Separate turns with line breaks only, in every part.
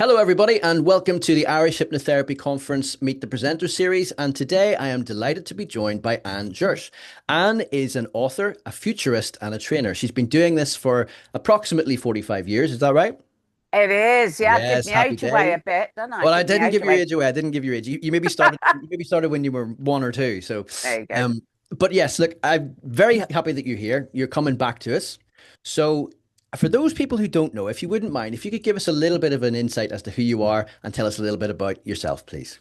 Hello, everybody, and welcome to the Irish Hypnotherapy Conference Meet the Presenter series. And today I am delighted to be joined by Jirsch. Anne is an author, a futurist, and a trainer. She's been doing this for approximately 45 years. Is that right?
It is, yeah. I give
Yes,
me
happy
age away
day.
a bit, don't I?
Well, I
Give me
didn't
age
give your
away.
age away. I didn't give your age. You maybe started when you were one or two. So,
There you go.
um, but yes, look, I'm very happy that you're here. You're coming back to us. So, for those people who don't know, if you wouldn't mind, if you could give us a little bit of an insight as to who you are and tell us a little bit about yourself, please.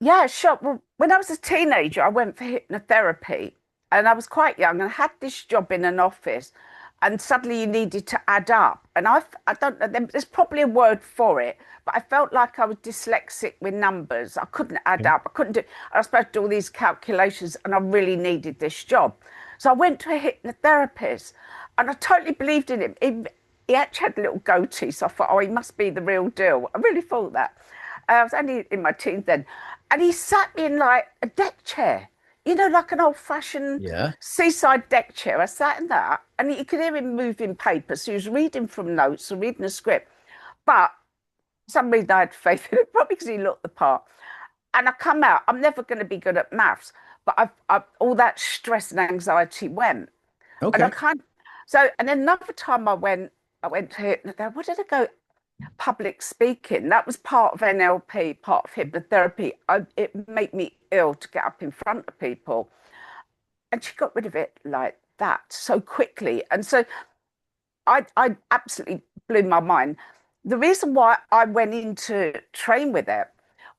Yeah, sure. Well, when I was a teenager, I went for hypnotherapy and I was quite young and I had this job in an office and suddenly you needed to add up. And I don't know, there's probably a word for it, but I felt like I was dyslexic with numbers. I couldn't add
Okay.
up. I couldn't do, I was supposed to do all these calculations and I really needed this job. So I went to a hypnotherapist and I totally believed in him. He actually had a little goatee, so I thought, oh, he must be the real deal. I really thought that. I was only in my teens then. And he sat me in like a deck chair, like an old fashioned
Yeah.
seaside deck chair. I sat in that and you could hear him moving papers. So he was reading from notes or reading a script. But for some reason I had faith in it, probably because he looked the part. And I come out, I'm never going to be good at maths, but all that stress and anxiety went. And I
Okay.
kind so, and then another time I went to hypnotherapy. What did I go? Public speaking. That was part of NLP, part of hypnotherapy. It made me ill to get up in front of people. And she got rid of it like that so quickly. And so I absolutely blew my mind. The reason why I went in to train with it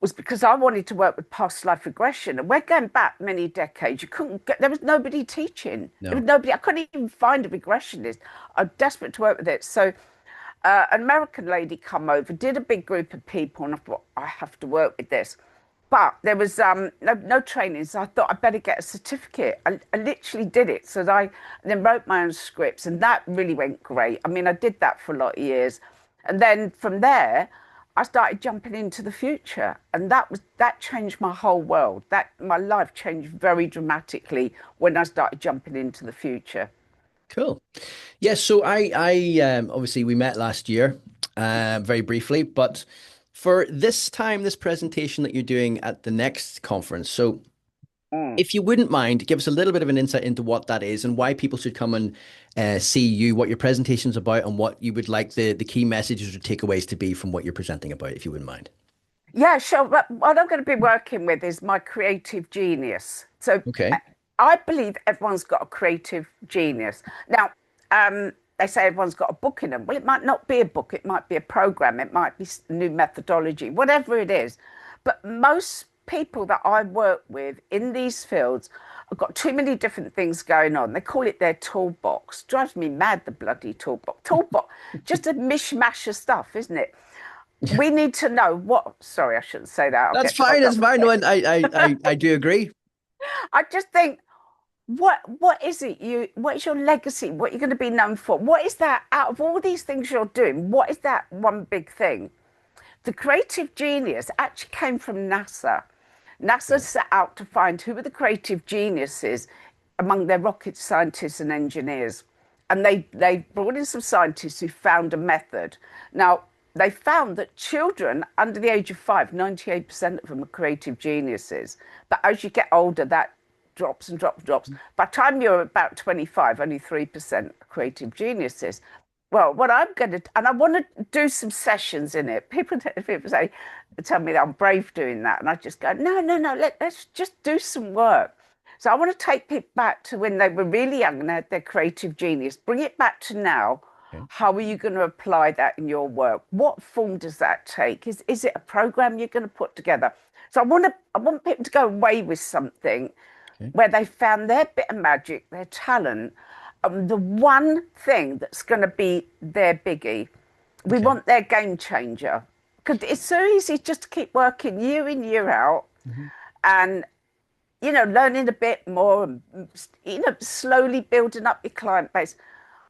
was because I wanted to work with past life regression. And we're going back many decades. You couldn't get, there was nobody teaching. There was
No.
nobody, I couldn't even find a regressionist. I'm desperate to work with it. So an American lady come over, did a big group of people, and I thought I have to work with this. But there was no training, so I thought I'd better get a certificate. I literally did it. So I then wrote my own scripts, and that really went great. I mean, I did that for a lot of years, and then from there, I started jumping into the future, and that changed my whole world. That my life changed very dramatically when I started jumping into the future.
Cool. Yes, so I obviously we met last year, very briefly, but for this time, this presentation that you're doing at the next conference. So
Mm.
if you wouldn't mind, give us a little bit of an insight into what that is and why people should come and see you, what your presentation's about, and what you would like the key messages or takeaways to be from what you're presenting about, if you wouldn't mind.
Yeah, sure. But what I'm going to be working with is my creative genius. So
Okay.
I believe everyone's got a creative genius. Now, they say everyone's got a book in them. Well, it might not be a book, it might be a program, it might be new methodology, whatever it is. But most people that I work with in these fields have got too many different things going on. They call it their toolbox. Drives me mad, the bloody toolbox. Toolbox, just a mishmash of stuff, isn't it? We need to know what. Sorry, I shouldn't say that. I'll
That's
get told
fine. That's
off.
fine. No, and I do agree.
I just think, what is it what is your legacy? What you're going to be known for? What is that out of all these things you're doing? What is that one big thing? The creative genius actually came from NASA. NASA
Okay.
set out to find who were the creative geniuses among their rocket scientists and engineers. And they brought in some scientists who found a method. Now, they found that children under the age of 5, 98% of them are creative geniuses. But as you get older, that drops and drops and drops. By the time you're about 25, only 3% are creative geniuses. Well, what I'm going to, and I want to do some sessions in it. People say, tell me that I'm brave doing that. And I just go, no, no, no, let's just do some work. So I want to take people back to when they were really young and had their creative genius, bring it back to now.
Okay.
How are you going to apply that in your work? What form does that take? Is it a program you're going to put together? So I want people to go away with something
Okay.
where they found their bit of magic, their talent, the one thing that's going to be their biggie. We
Okay.
want their game changer because it's so easy just to keep working year in, year out
Mhm.
and, learning a bit more and, slowly building up your client base.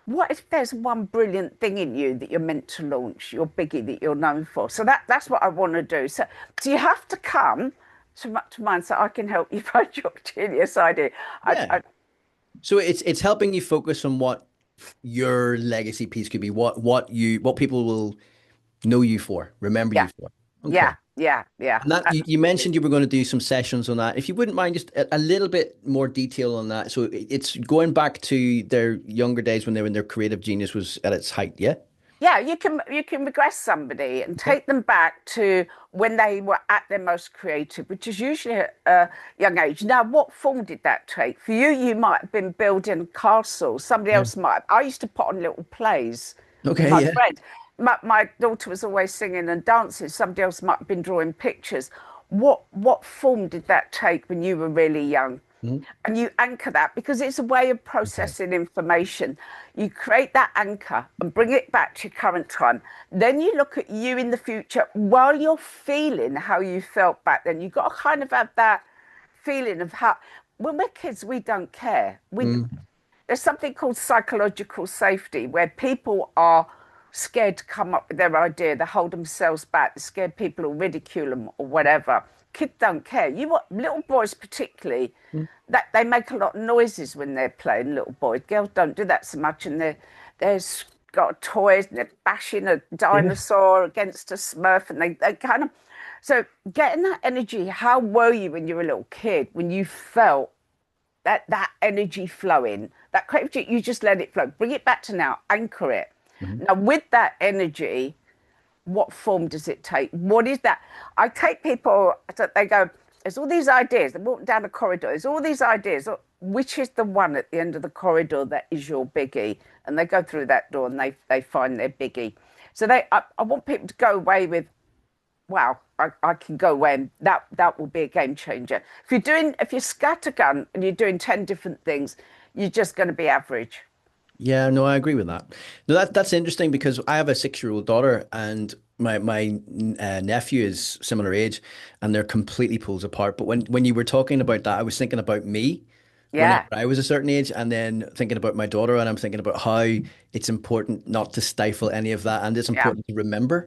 What if there's one brilliant thing in you that you're meant to launch, your biggie that you're known for? So that's what I want to do. So you have to come to mine so I can help you find your genius idea.
Yeah. So it's helping you focus on what your legacy piece could be, what people will Know you for, remember
Yeah,
you for. Okay.
yeah, yeah, yeah.
And that you
Absolutely.
mentioned you were going to do some sessions on that. If you wouldn't mind just a little bit more detail on that. So it's going back to their younger days when they were in their creative genius was at its height, yeah?
Yeah, you can regress somebody and
Okay.
take them back to when they were at their most creative, which is usually at a young age. Now, what form did that take? For you, you might have been building castles. Somebody
Yeah.
else might have. I used to put on little plays with
Okay,
my
yeah.
friends. My daughter was always singing and dancing. Somebody else might have been drawing pictures. What form did that take when you were really young?
Mhm.
And you anchor that because it's a way of
Okay.
processing information. You create that anchor and bring it back to your current time. Then you look at you in the future while you're feeling how you felt back then. You've got to kind of have that feeling of how, when we're kids, we don't care.
Mm.
There's something called psychological safety where people are scared to come up with their idea. They hold themselves back. They're scared people will ridicule them or whatever. Kids don't care. You want little boys particularly
Mm.
that they make a lot of noises when they're playing. Little boys, girls don't do that so much, and they're got toys and they're bashing a
Yeah.
dinosaur against a Smurf, and they kind of so getting that energy. How were you when you were a little kid when you felt that energy flowing, that creativity, you just let it flow. Bring it back to now, anchor it.
Mhm.
Now, with that energy, what form does it take? What is that? I take people, they go, there's all these ideas. They walk down the corridor, there's all these ideas. Which is the one at the end of the corridor that is your biggie? And they go through that door and they find their biggie. So I want people to go away with, wow, I can go away and that will be a game changer. If you're scattergun and you're doing 10 different things, you're just going to be average.
Yeah, no, I agree with that. No, that's interesting because I have a 6-year-old daughter and my nephew is similar age and they're completely pulls apart. But when you were talking about that, I was thinking about me whenever
Yeah,
I was a certain age and then thinking about my daughter and I'm thinking about how it's important not to stifle any of that and it's
yeah,
important to remember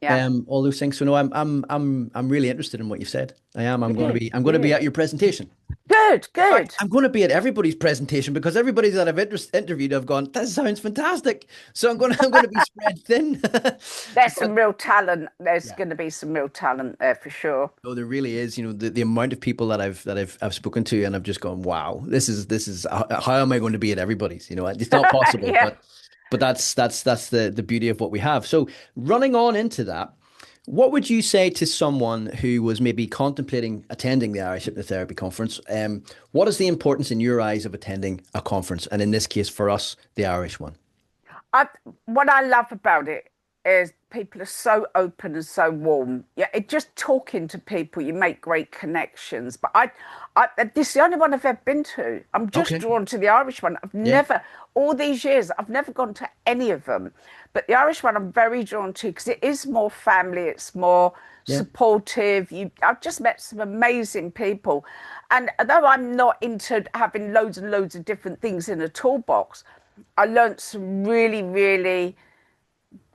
yeah.
all those things. So no, I'm really interested in what you've said. I am.
Good,
I'm going to be
good,
at your presentation.
good,
In fact,
good.
I'm going to be at everybody's presentation because everybody that I've interviewed have gone, that sounds fantastic. So I'm going to be spread thin.
There's
But
some real talent. There's
yeah,
going to be some real talent there for sure.
no, there really is. You know, the amount of people that I've spoken to, and I've just gone, wow, this is how am I going to be at everybody's? You know, it's not possible,
Yeah.
but that's the beauty of what we have. So running on into that. What would you say to someone who was maybe contemplating attending the Irish Hypnotherapy Conference? What is the importance in your eyes of attending a conference? And in this case, for us, the Irish one.
I, what I love about it is people are so open and so warm. Yeah, it just talking to people, you make great connections. But this is the only one I've ever been to. I'm just
Okay.
drawn to the Irish one. I've
Yeah.
never, all these years, I've never gone to any of them. But the Irish one, I'm very drawn to because it is more family. It's more
Yeah.
supportive. I've just met some amazing people, and although I'm not into having loads and loads of different things in a toolbox, I learnt some really, really,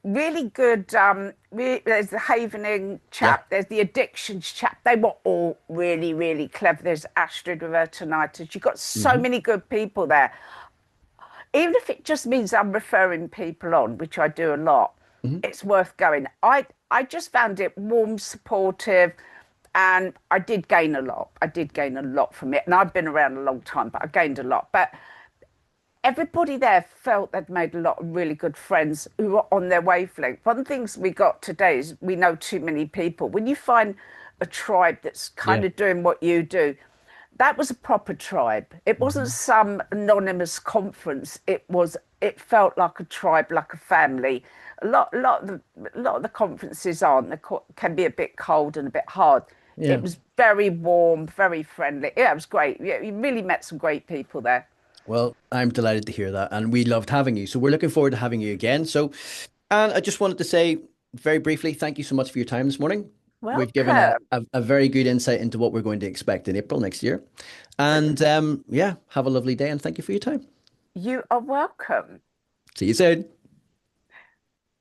really good. There's the Havening
Yeah.
chap. There's the addictions chap. They were all really, really clever. There's Astrid with her tinnitus. You've got so
Hmm.
many good people there. Even if it just means I'm referring people on, which I do a lot,
Hmm.
it's worth going. I just found it warm, supportive, and I did gain a lot. I did gain a lot from it, and I've been around a long time, but I gained a lot. But everybody there felt they'd made a lot of really good friends who were on their wavelength. One of the things we got today is we know too many people. When you find a tribe that's kind
Yeah.
of doing what you do, that was a proper tribe. It wasn't
Hmm.
some anonymous conference. It felt like a tribe, like a family. A lot of the conferences aren't. Can be a bit cold and a bit hard.
Yeah.
It was very warm, very friendly. Yeah, it was great. Yeah, you really met some great people there.
Well, I'm delighted to hear that. And we loved having you. So we're looking forward to having you again. So, and I just wanted to say very briefly, thank you so much for your time this morning. We've given
Welcome.
a very good insight into what we're going to expect in April next year. And
Brilliant.
yeah, have a lovely day and thank you for your time.
You are welcome.
See you soon.